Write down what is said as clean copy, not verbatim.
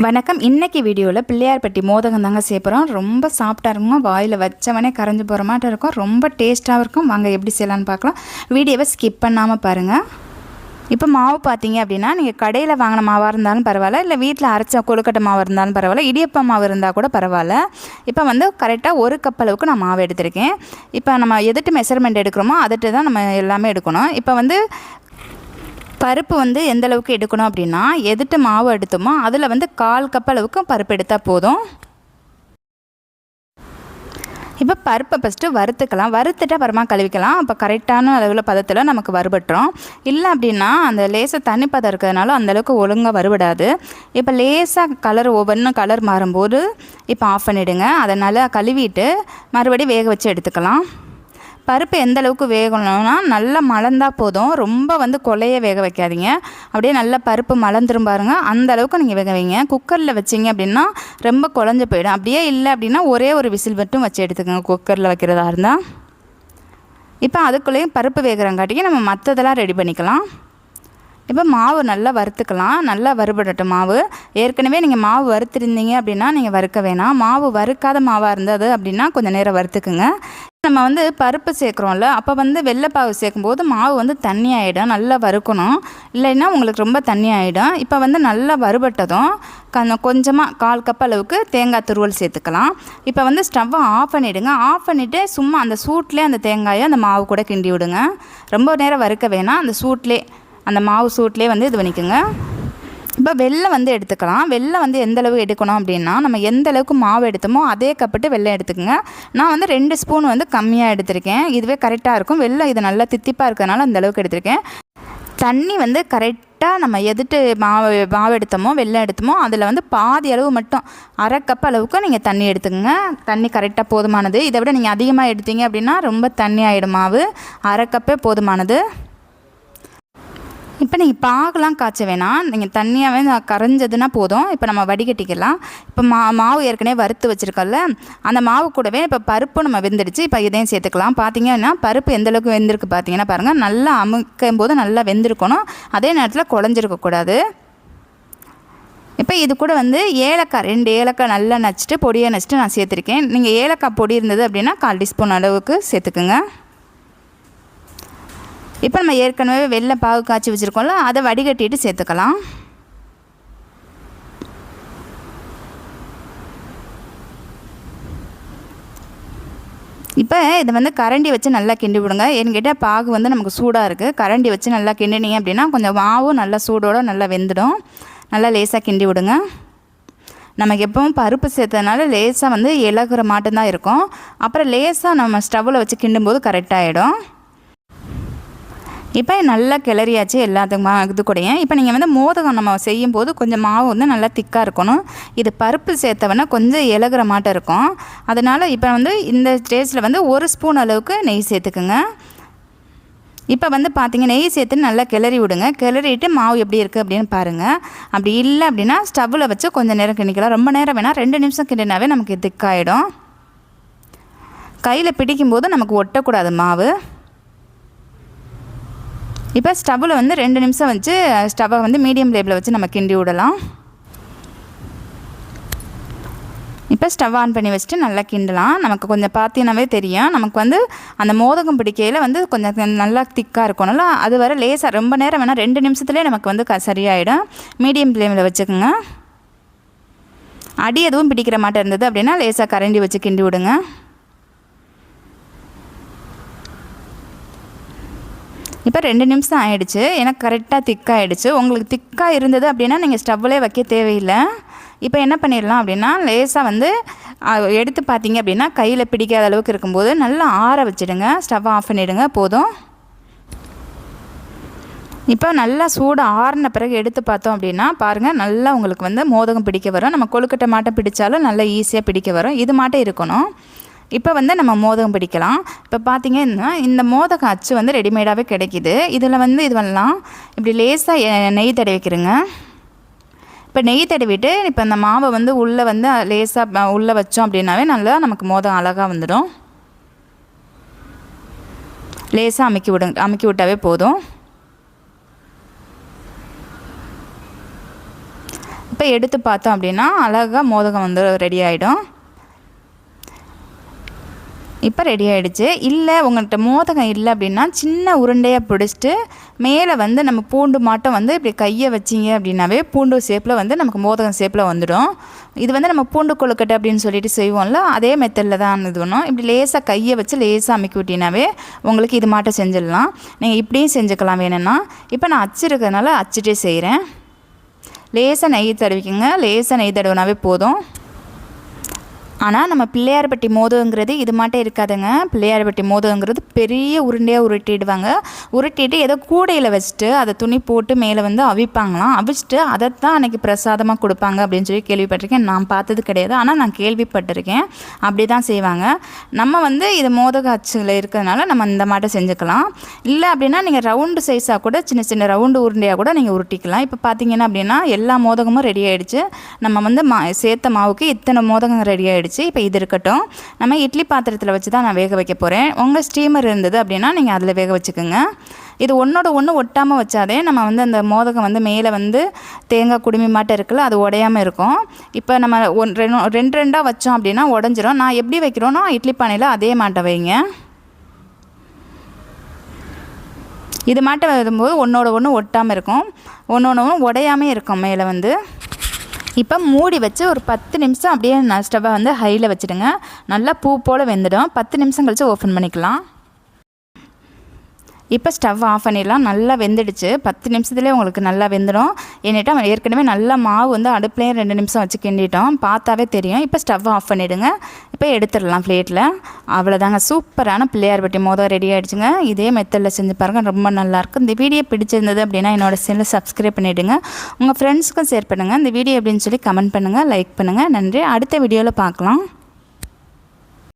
வணக்கம். இன்னைக்கு வீடியோவில் பிள்ளையார்பட்டி மோதகம் தாங்க சேர்ப்புறோம். ரொம்ப சாஃப்டாக இருக்கும், வாயில் வச்சவனே கரைஞ்சி போகிற மாட்டம் இருக்கும், ரொம்ப டேஸ்ட்டாகவும் இருக்கும். வாங்க எப்படி செய்யலான்னு பார்க்கலாம். வீடியோவை ஸ்கிப் பண்ணாமல் பாருங்கள். இப்போ மாவு பார்த்தீங்க அப்படின்னா, நீங்கள் கடையில் வாங்கின மாவாக இருந்தாலும் பரவாயில்ல, இல்லை வீட்டில் அரைச்ச கொழுக்கட்டை மாவு இருந்தாலும் பரவாயில்ல, இடியப்ப மாவு இருந்தால் கூட பரவாயில்ல. இப்போ வந்து கரெக்டாக ஒரு கப் அளவுக்கு நான் மாவு எடுத்திருக்கேன். இப்போ நம்ம எதுட்டு மெஷர்மெண்ட் எடுக்கிறோமோ அதுட்டு தான் நம்ம எல்லாமே எடுக்கணும். இப்போ வந்து பருப்பு வந்து எந்த அளவுக்கு எடுக்கணும் அப்படின்னா, எதுட்டு மாவு எடுத்தோமோ அதில் வந்து 1/4 கப் அளவுக்கு பருப்பு எடுத்தால் போதும். இப்போ பருப்பை ஃபஸ்ட்டு வறுத்துக்கலாம். வறுத்துட்டு அப்புறமா கழுவிக்கலாம். அப்போ கரெக்டான அளவில் பதத்தில் நமக்கு வறுபட்டுரும். இல்லை அப்படின்னா அந்த லேசாக தண்ணி பதம் இருக்கிறதுனால அந்தளவுக்கு ஒழுங்காக வறுபடாது. இப்போ லேசாக கலர் ஒவ்வொன்றும் கலர் மாறும்போது இப்போ ஆஃப் பண்ணிவிடுங்க. அதை நல்லா கழுவிட்டு மறுபடியும் வேக வச்சு எடுத்துக்கலாம். பருப்பு எந்த அளவுக்கு வேகணும்னா நல்லா மலர்ந்தால் போதும். ரொம்ப வந்து கொலைய வேக வைக்காதீங்க. அப்படியே நல்லா பருப்பு மலர்ந்துரும் பாருங்கள், அந்த அளவுக்கு நீங்கள் வேக வைங்க. குக்கரில் வச்சிங்க அப்படின்னா ரொம்ப குழஞ்சி போயிடும். அப்படியே இல்லை அப்படின்னா ஒரே ஒரு விசில் மட்டும் வச்சு எடுத்துக்கோங்க குக்கரில் வைக்கிறதா இருந்தால். இப்போ அதுக்குள்ளேயும் பருப்பு வேகிறங்காட்டிக்கு நம்ம மற்றதெல்லாம் ரெடி பண்ணிக்கலாம். இப்போ மாவு நல்லா வறுத்துக்கலாம். நல்லா வறுபடட்டும் மாவு. ஏற்கனவே நீங்கள் மாவு வறுத்துருந்தீங்க அப்படின்னா நீங்கள் வறுக்க வேணாம். மாவு வறுக்காத மாவாக இருந்தது அப்படின்னா கொஞ்சம் நேரம் வறுத்துக்குங்க. நம்ம வந்து பருப்பு சேர்க்குறோம்ல, அப்போ வந்து வெள்ளைப்பாவு சேர்க்கும்போது மாவு வந்து தண்ணி ஆகிடும். நல்லா வறுக்கணும், இல்லைன்னா உங்களுக்கு ரொம்ப தண்ணி ஆகிடும். இப்போ வந்து நல்லா வறுபட்டதும் கொஞ்சமாக 1/4 கப் அளவுக்கு தேங்காய் துருவல் சேர்த்துக்கலாம். இப்போ வந்து ஸ்டவ்வை ஆஃப் பண்ணிவிடுங்க. ஆஃப் பண்ணிவிட்டு சும்மா அந்த சூட்லேயே அந்த தேங்காயை அந்த மாவு கூட கிண்டி விடுங்க. ரொம்ப நேரம் வறுக்க வேணாம், அந்த சூட்லேயே அந்த மாவு சூட்லேயே வந்து இது பண்ணிக்கோங்க. இப்போ வெல்லம் வந்து எடுத்துக்கலாம். வெல்லம் வந்து எந்த அளவு எடுக்கணும் அப்படின்னா, நம்ம எந்த அளவுக்கு மாவு எடுத்தோமோ அதே கப்பிட்டு வெல்லம் எடுத்துக்கோங்க. நான் வந்து 2 ஸ்பூன் வந்து கம்மியாக எடுத்திருக்கேன். இதுவே கரெக்டாக இருக்கும். வெல்லம் இது நல்லா தித்திப்பாக இருக்கிறதுனால அந்த அளவுக்கு எடுத்திருக்கேன். தண்ணி வந்து கரெக்டாக நம்ம எதுட்டு மாவு எடுத்தோமோ வெல்லம் எடுத்தோமோ அதில் வந்து பாதி அளவு மட்டும் 1/2 கப் அளவுக்கு நீங்கள் தண்ணி எடுத்துக்கோங்க. தண்ணி கரெக்டாக போதுமானது. இதை விட நீங்கள் அதிகமாக எடுத்தீங்க அப்படின்னா ரொம்ப தண்ணி ஆகிடும். மாவு 1/2 கப்பே போதுமானது. இப்போ நீங்கள் பாகெலாம் காய்ச்ச வேணாம், நீங்கள் தண்ணியாகவே கரைஞ்சதுன்னா போதும். இப்போ நம்ம வடிகட்டிக்கலாம். இப்போ மாவு ஏற்கனவே வறுத்து வச்சுருக்கோம்ல, அந்த மாவு கூடவே இப்போ பருப்பு நம்ம வெந்துடுச்சு. இப்போ இதையும் சேர்த்துக்கலாம். பார்த்தீங்கன்னா பருப்பு எந்தளவுக்கு வெந்திருக்கு பார்த்தீங்கன்னா பாருங்கள், நல்லா அமுக்கும் போது நல்லா வெந்திருக்கணும். அதே நேரத்தில் குழஞ்சிருக்கக்கூடாது. இப்போ இது கூட வந்து ஏலக்காய் 2 ஏலக்காய் நல்லா நச்சுட்டு பொடியை நச்சுட்டு நான் சேர்த்துருக்கேன். நீங்கள் ஏலக்காய் பொடி இருந்தது அப்படின்னா 1/4 டீஸ்பூன் அளவுக்கு சேர்த்துக்குங்க. இப்போ நம்ம ஏற்கனவே வெள்ளை பாகு காய்ச்சி வச்சுருக்கோம்ல, அதை வடிகட்டிட்டு சேர்த்துக்கலாம். இப்போ இதை வந்து கரண்டி வச்சு நல்லா கிண்டி விடுங்க. என்கிட்ட பாகு வந்து நமக்கு சூடாக இருக்குது. கரண்டி வச்சு நல்லா கிண்டினீங்க அப்படின்னா கொஞ்சம் மாவும் நல்லா சூடோடு நல்லா வெந்துடும். நல்லா லேசாக கிண்டி விடுங்க. நமக்கு எப்பவும் பருப்பு சேர்த்ததுனால லேசாக வந்து இலகுற மாட்டம்தான் இருக்கும். அப்புறம் லேசாக நம்ம ஸ்டவ்வில் வச்சு கிண்டும்போது கரெக்டாகிடும். இப்போ நல்லா கிளறியாச்சு எல்லாத்துக்குமா இது கூடயே. இப்போ நீங்கள் வந்து மோதகம் நம்ம செய்யும்போது கொஞ்சம் மாவு வந்து நல்லா திக்காக இருக்கணும். இது பருப்பு சேர்த்தவொன்னே கொஞ்சம் இலகுற மாட்டம் இருக்கும். அதனால் இப்போ வந்து இந்த ஸ்டேஜில் வந்து 1 ஸ்பூன் அளவுக்கு நெய் சேர்த்துக்குங்க. இப்போ வந்து பார்த்திங்க, நெய் சேர்த்து நல்லா கிளறி விடுங்க. கிளறிட்டு மாவு எப்படி இருக்குது அப்படின்னு பாருங்கள். அப்படி இல்லை அப்படின்னா ஸ்டவ்வில் வச்சு கொஞ்சம் நேரம் கிண்டிக்கலாம். ரொம்ப நேரம் வேணால் 2 நிமிஷம் கிண்டினாவே நமக்கு திக்காயிடும். கையில் பிடிக்கும்போது நமக்கு ஒட்டக்கூடாது மாவு. இப்போ ஸ்டவ்வில் வந்து 2 நிமிஷம் வச்சு ஸ்டவ்வை வந்து மீடியம் ஃப்ளேமில் வச்சு நம்ம கிண்டி விடலாம். இப்போ ஸ்டவ் ஆன் பண்ணி வச்சுட்டு நல்லா கிண்டலாம். நமக்கு கொஞ்சம் பார்த்தீங்கன்னாவே தெரியும், நமக்கு வந்து அந்த மோதகம் பிடிக்கையில் வந்து கொஞ்சம் நல்லா திக்காக இருக்கணும்ல, அது வர லேசாக ரொம்ப நேரம் வேணால் 2 நிமிஷத்துலேயே நமக்கு வந்து சரியாயிடும். மீடியம் ஃப்ளேமில் வச்சுக்கோங்க. அடி எதுவும் பிடிக்கிற மாட்டம் இருந்தது அப்படின்னா லேசாக கரண்டி வச்சு கிண்டி விடுங்க. இப்போ 2 நிமிஷம் ஆகிடுச்சு. எனக்கு கரெக்டாக திக்காகிடுச்சு. உங்களுக்கு திக்காக இருந்தது அப்படின்னா நீங்கள் ஸ்டவ்விலே வைக்க தேவையில்லை. இப்போ என்ன பண்ணிடலாம் அப்படின்னா, லேசாக வந்து எடுத்து பார்த்தீங்க அப்படின்னா கையில் பிடிக்காத அளவுக்கு இருக்கும்போது நல்லா ஆற வச்சுடுங்க. ஸ்டவ் ஆஃப் பண்ணிவிடுங்க, போதும். இப்போ நல்லா சூடு ஆறின பிறகு எடுத்து பார்த்தோம் அப்படின்னா பாருங்கள், நல்லா உங்களுக்கு வந்து மோதகம் பிடிக்க வரும். நம்ம கொழுக்கட்டை மாட்டம் பிடிச்சாலும் நல்லா ஈஸியாக பிடிக்க வரும். இது மாட்டம் இருக்கணும். இப்போ வந்து நம்ம மோதகம் பிடிக்கலாம். இப்போ பார்த்திங்கன்னா இந்த மோதகம் அச்சு வந்து ரெடிமேடாகவே கிடைக்கிது. இதில் வந்து இதுவெல்லாம் இப்படி லேசாக நெய் தடவிக்கிறங்க. இப்போ நெய் தடவிட்டு இப்போ இந்த மாவை வந்து உள்ளே வந்து லேசாக உள்ளே வச்சோம் அப்படின்னாவே நல்லா நமக்கு மோதகம் அழகாக வந்துடும். லேசாக அமுக்கி விட்டாவே போதும். இப்போ எடுத்து பார்த்தோம் அப்படின்னா அழகாக மோதகம் வந்து ரெடி ஆகிடும். இப்போ ரெடி ஆகிடுச்சு. இல்லை உங்கள்கிட்ட மோதகம் இல்லை அப்படின்னா சின்ன உருண்டையாக பிடிச்சிட்டு மேலே வந்து நம்ம பூண்டு மாட்டம் வந்து இப்படி கையை வச்சிங்க அப்படின்னாவே பூண்டு ஷேப்பில் வந்து நமக்கு மோதகம் ஷேப்பில் வந்துடும். இது வந்து நம்ம பூண்டு கொழுக்கட்டை அப்படின்னு சொல்லிட்டு செய்வோம்ல, அதே மெத்தடில் தான் இது ஒன்றும். இப்படி லேசாக கையை வச்சு லேசாக அமுக்கி விட்டினாவே உங்களுக்கு இது மாட்டம் செஞ்சிடலாம். நீங்கள் இப்படியும் செஞ்சுக்கலாம் வேணும்னா. இப்போ நான் அச்சு இருக்கிறதுனால அச்சுட்டே செய்கிறேன். லேசாக நெய் தடவிக்குங்க. லேசாக நெய் தடவினாவே போதும். ஆனால் நம்ம பிள்ளையார்பட்டி மோதகங்கிறது இது மாட்டே இருக்காதுங்க. பிள்ளையார்பட்டி மோதகங்கிறது பெரிய உருண்டையாக உருட்டிடுவாங்க. உருட்டிட்டு ஏதோ கூடையில் வச்சுட்டு அதை துணி போட்டு மேலே வந்து அவிப்பாங்களாம். அவிச்சிட்டு அதைத்தான் அன்றைக்கி பிரசாதமாக கொடுப்பாங்க அப்படின்னு சொல்லி கேள்விப்பட்டிருக்கேன். நான் பார்த்தது கிடையாது, ஆனால் நான் கேள்விப்பட்டிருக்கேன். அப்படி தான் செய்வாங்க. நம்ம வந்து இது மோதக அச்சுல இருக்கிறதுனால நம்ம இந்த மாட்டை செஞ்சுக்கலாம். இல்லை அப்படின்னா நீங்கள் ரவுண்டு சைஸாக கூட சின்ன சின்ன ரவுண்டு உருண்டையாக கூட நீங்கள் உருட்டிக்கலாம். இப்போ பார்த்தீங்கன்னா அப்படின்னா எல்லா மோதகமும் ரெடி ஆகிடுச்சு. நம்ம வந்து சேர்த்த மாவுக்கு இத்தனை மோதகம் ரெடி ஆகிடுச்சு. இப்போ இது இருக்கட்டும். நம்ம இட்லி பாத்திரத்தில் வச்சு தான் நான் வேக வைக்க போகிறேன். உங்கள் ஸ்டீமர் இருந்தது அப்படின்னா நீங்கள் அதில் வேக வச்சுக்கோங்க. இது ஒன்றோட ஒன்று ஒட்டாமல் வச்சாதே நம்ம வந்து அந்த மோதகம் வந்து மேலே வந்து தேங்காய் குடுமி மாட்டம் இருக்குல்ல, அது உடையாமல் இருக்கும். இப்போ நம்ம ரெண்டு ரெண்டாக வச்சோம் அப்படின்னா உடஞ்சிரும். நான் எப்படி வைக்கிறோன்னா இட்லி பானையில் அதே மாட்டை வைங்க. இது மாட்டை வரும்போது ஒன்றோட ஒன்று ஒட்டாமல் இருக்கும், ஒன்று உடையாமல் இருக்கும் மேலே வந்து. இப்போ மூடி வச்சு ஒரு 10 நிமிஷம் அப்படியே ஸ்டவ்வை வந்து ஹையில் வச்சுடுங்க. நல்லா பூ போல் வெந்துடும். 10 நிமிஷம் கழித்து ஓப்பன் பண்ணிக்கலாம். இப்போ ஸ்டவ் ஆஃப் பண்ணிடலாம். நல்லா வெந்துடுச்சு. 10 நிமிஷத்துலேயே உங்களுக்கு நல்லா வெந்துடும். ஏன்னிட்டா ஏற்கனவே நல்லா மாவு வந்து அடுப்புலேயே 2 நிமிஷம் வச்சு கிண்டிட்டோம், பார்த்தாவே தெரியும். இப்போ ஸ்டவ் ஆஃப் பண்ணிவிடுங்க. இப்போ எடுத்துடலாம் பிளேட்டில். அவ்வளோதாங்க, சூப்பரான பிள்ளையார்பட்டி மோதகம் ரெடி ஆகிடுச்சுங்க. இதே மெத்தடில் செஞ்சு பாருங்கள், ரொம்ப நல்லாயிருக்கும். இந்த வீடியோ பிடிச்சிருந்தது அப்படின்னா என்னோடய சேனலை சப்ஸ்கிரைப் பண்ணிவிடுங்க. உங்கள் ஃப்ரெண்ட்ஸுக்கும் ஷேர் பண்ணுங்கள். இந்த வீடியோ எப்படின்னு சொல்லி கமெண்ட் பண்ணுங்கள், லைக் பண்ணுங்கள். நன்றி. அடுத்த வீடியோவில் பார்க்கலாம்.